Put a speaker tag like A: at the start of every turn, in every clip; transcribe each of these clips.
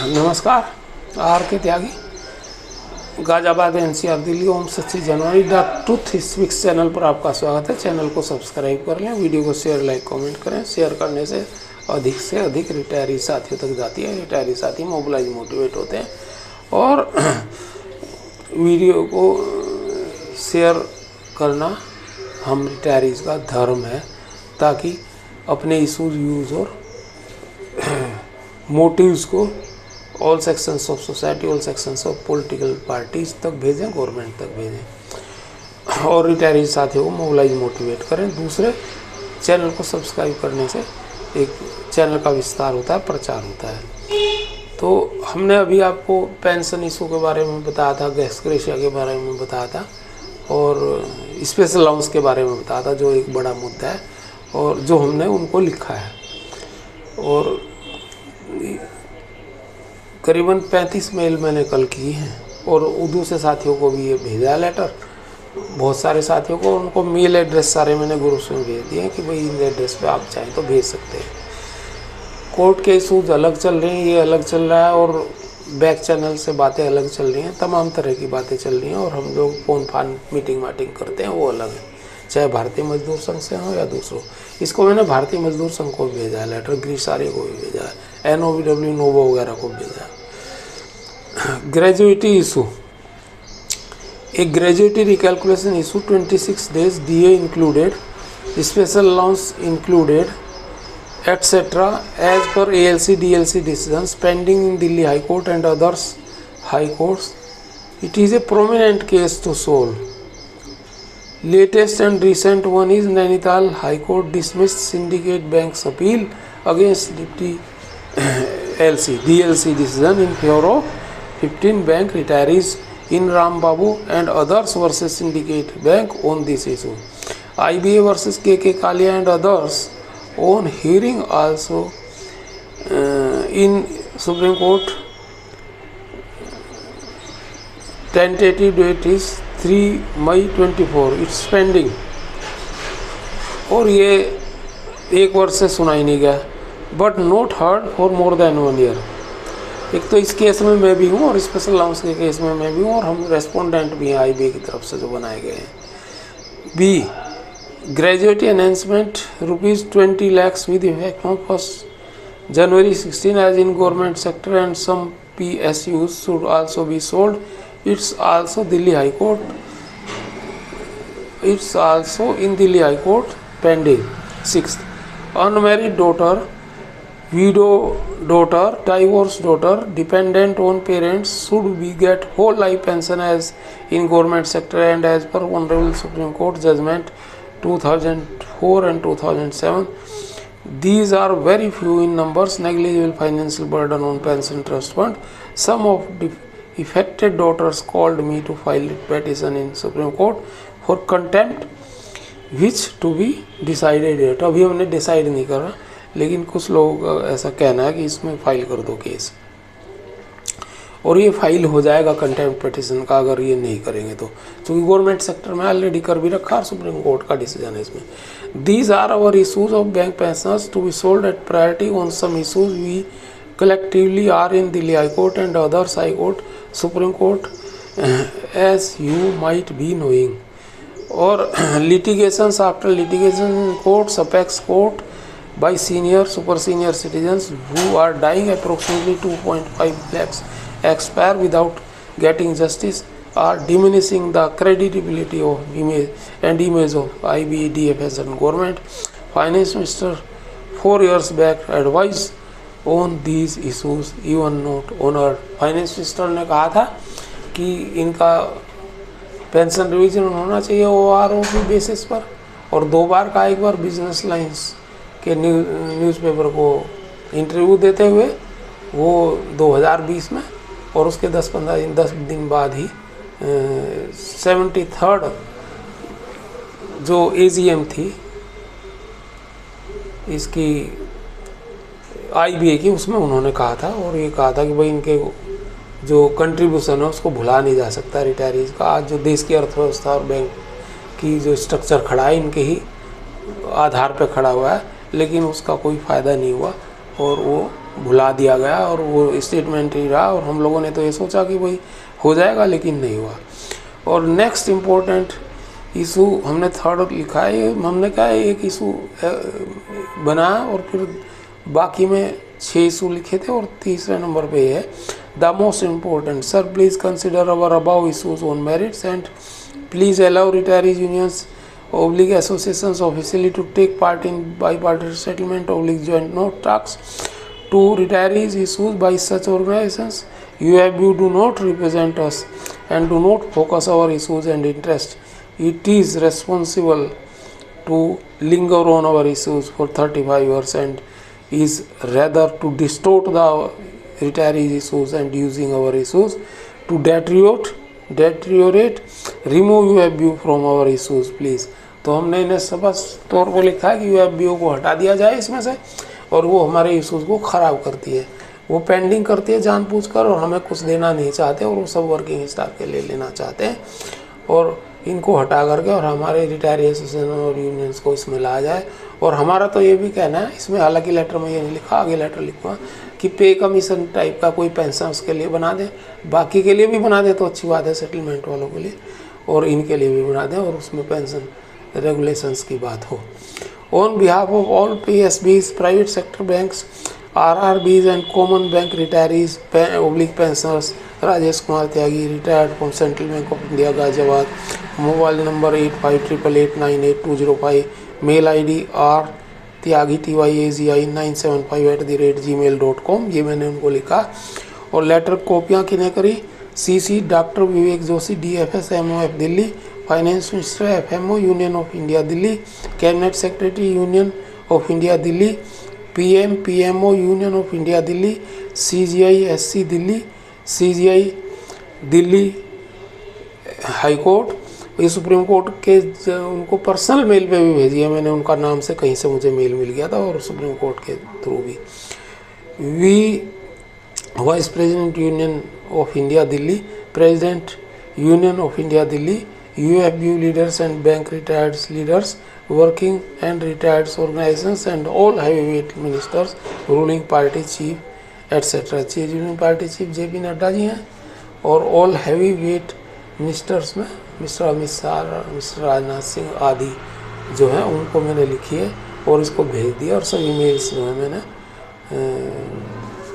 A: नमस्कार। R K Tyagi, Ghaziabad NCR Delhi. ओम 25 जनवरी द ट्रूथ स्पीक्स चैनल पर आपका स्वागत है। चैनल को सब्सक्राइब कर लें, वीडियो को शेयर लाइक कमेंट करें। शेयर करने से अधिक रिटायरी साथियों तक जाती है। रिटायरी साथी मोबिलाइज मोटिवेट होते हैं और वीडियो को शेयर करना हम रिटायरीज का धर्म है, ताकि अपने इशूज यूज और मोटिव्स को all sections of society, all sections of political parties तक भेजें, गवर्नमेंट तक भेजें और रिटायरी साथियों को मोबिलाइज मोटिवेट करें। दूसरे, चैनल को सब्सक्राइब करने से एक चैनल का विस्तार होता है, प्रचार होता है। तो हमने अभी आपको पेंशन इशू के बारे में बताया था, गैस ग्रेशिया के बारे में बताया था और स्पेशल अलाउंस के बारे में बताया था, जो एक बड़ा मुद्दा है और जो हमने उनको लिखा है। और करीबन 35 मेल मैंने कल की हैं और उर्दू से साथियों को भी ये भेजा है लेटर, बहुत सारे साथियों को। उनको मेल एड्रेस सारे मैंने ग्रुप्स में भेज दिए हैं कि भाई इन एड्रेस पे आप चाहें तो भेज सकते हैं। कोर्ट के इशूज अलग चल रहे हैं, ये अलग चल रहा है और बैक चैनल से बातें अलग चल रही हैं, तमाम तरह की बातें चल रही हैं और हम लोग फ़ोन फान मीटिंग वाटिंग करते हैं, वो अलग है, चाहे भारतीय मजदूर संघ से हो या दूसरों। इसको मैंने भारतीय मजदूर संघ को भी भेजा है लेटर, ग्रीसारी को भी भेजा है, NOVW नोवो वगैरह को भेजा है। ग्रेजुएटी इशू, एक gratuity recalculation issue 26 days DA included, special allowance included, etc. as per ALC DLC decisions pending in Delhi High Court and others high courts. It is a prominent case to solve. Latest and recent one is Nainital High Court dismissed Syndicate Bank's appeal against DLC decision in favor of 15 bank retirees in Ram Babu and others versus Syndicate Bank on this issue. IBA versus KK Kalia and others on hearing also in Supreme Court. Tentative date is 3 May 24. It's pending. और ये एक वर्ष से सुना ही नहीं गया, but not heard for more than 1 year। एक तो इस केस में मैं भी हूँ और स्पेशल अलाउंस के केस में मैं भी हूँ और हम रेस्पोंडेंट भी हैं IBA की तरफ से जो बनाए गए हैं। B, gratuity enhancement ₹20 lakhs with effect from 1 January 16 as in government sector and some PSUs should also be sold. It's also Delhi High Court. It's also in Delhi High Court pending. 6th, unmarried daughter, widow daughter, divorced daughter, dependent on parents should be get whole life pension as in government sector and as per Honorable Supreme Court judgment 2004 and 2007. These are very few in numbers, negligible financial burden on pension trust fund. Some of the affected daughters called me to file a petition in Supreme Court for contempt, which to be decided yet. अभी हमने decide नहीं करा, लेकिन कुछ लोगों का ऐसा कहना है कि इसमें फाइल कर दो केस, और ये फाइल हो जाएगा कंटेम्प्ट पिटिशन का अगर ये नहीं करेंगे तो, क्योंकि गवर्नमेंट सेक्टर में ऑलरेडी कर भी रखा और सुप्रीम कोर्ट का डिसीजन है इसमें। These are our issues of bank pensioners to be solved at priority on some issues we collectively are in Delhi High Court and others High Court, Supreme Court, as you might be knowing. Or litigations after litigation in courts, apex court by senior, super senior citizens who are dying, approximately 2.5 lakhs expire without getting justice, are diminishing the credibility of image of IBA, DFS and government. Finance Minister 4 years back advised on these issues even not honored. Finance minister ने कहा था कि इनका pension revision होना चाहिए OROP basis पर, और 2 बार का, एक बार बिजनेस लाइंस के न्यूज़पेपर को इंटरव्यू देते हुए वो 2020 में, और उसके 10 दिन बाद ही 73rd जो AGM थी इसकी IBA की, उसमें उन्होंने कहा था, और ये कहा था कि भाई इनके जो कंट्रीब्यूशन है उसको भुला नहीं जा सकता रिटायरीज का। आज जो देश की अर्थव्यवस्था और बैंक की जो स्ट्रक्चर खड़ा है इनके ही आधार पर खड़ा हुआ है, लेकिन उसका कोई फ़ायदा नहीं हुआ और वो भुला दिया गया और वो स्टेटमेंट ही रहा, और हम लोगों ने तो ये सोचा कि भाई हो जाएगा, लेकिन नहीं हुआ। और नेक्स्ट इम्पोर्टेंट इशू हमने थर्ड लिखा है, हमने क्या है एक इशू बनाया और फिर बाकी में 6 इशू लिखे थे और तीसरे नंबर पे है the most important, sir please consider our above issues on merits and please allow retirees unions oblique associations officially to take part in bipartisan settlement oblique joint note talks to retirees issued by such organizations. UFB do not represent us and do not focus our issues and interest. It is responsible to linger on our issues for 35 years and is rather to distort the retirees issues and using our issues to deteriorate remove UFB from our issues please. तो हमने इन्हें स्पष्ट तौर पर लिखा है कि यूएफबीओ को हटा दिया जाए इसमें से, और वो हमारे इशूज़ को ख़राब करती है, वो पेंडिंग करती है जानबूझकर और हमें कुछ देना नहीं चाहते, और वो सब वर्किंग स्टाफ के लिए लेना चाहते हैं, और इनको हटा करके और हमारे रिटायरी एसोसिएशन और यूनियंस को इसमें लाया जाए। और हमारा तो ये भी कहना है इसमें, हालांकि लेटर में ये नहीं लिखा, आगे लेटर लिखूँगा कि पे कमीशन टाइप का कोई पेंशन उसके लिए बना दें, बाकी के लिए भी बना दें तो अच्छी बात है, सेटलमेंट वालों के लिए, और इनके लिए भी बना दें, और उसमें पेंशन रेगुलेशंस की बात हो। On behalf of all PSBs, private sector banks, RRBs and common bank retirees oblique pensioners, Rajesh Kumar Tyagi, retired from central bank of India Ghaziabad, mobile number 8588898205, mail ID rtyagi@975@gmail.com, ये मैंने उनको लिखा। और लेटर कॉपियाँ किन्हें करी? CC doctor Vivek Joshi, DFS MOF Delhi, finance minister FMO union of India Delhi, cabinet secretary union of India Delhi, PM PMO union of India Delhi, CGI SC Delhi, CGI Delhi high court. ये supreme court के उनको पर्सनल मेल पे भी भेजी है मैंने, उनका नाम से कहीं से मुझे मेल मिल गया था, और सुप्रीम कोर्ट के थ्रू भी। Vice president union of India Delhi, president union of India Delhi, UFBU leaders and bank retired leaders, working and retired organizations and all heavyweight ministers, ruling party chief etc. Chief ruling party chief JP Nadda ji हैं, और all heavyweight ministers में mister Amit Shah, mister Rajnath Singh आदि जो हैं उनको मैंने लिखी है और इसको भेज दिया, और सभी मेल्स जो है मैंने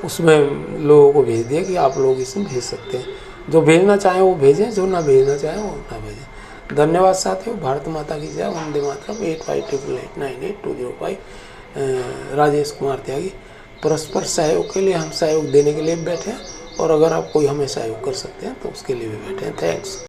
A: उसमें लोगों को भेज दिया कि आप लोग इसमें भेज सकते हैं, जो भेजना चाहें वो भेजें, जो ना भेजना चाहें वो ना भेजें। धन्यवाद साथियों, भारत माता की जय, वंदे मातरम। 8588898205 राजेश कुमार त्यागी। परस्पर सहयोग के लिए, हम सहयोग देने के लिए बैठे हैं, और अगर आप कोई हमें सहयोग कर सकते हैं तो उसके लिए भी बैठे हैं। थैंक्स।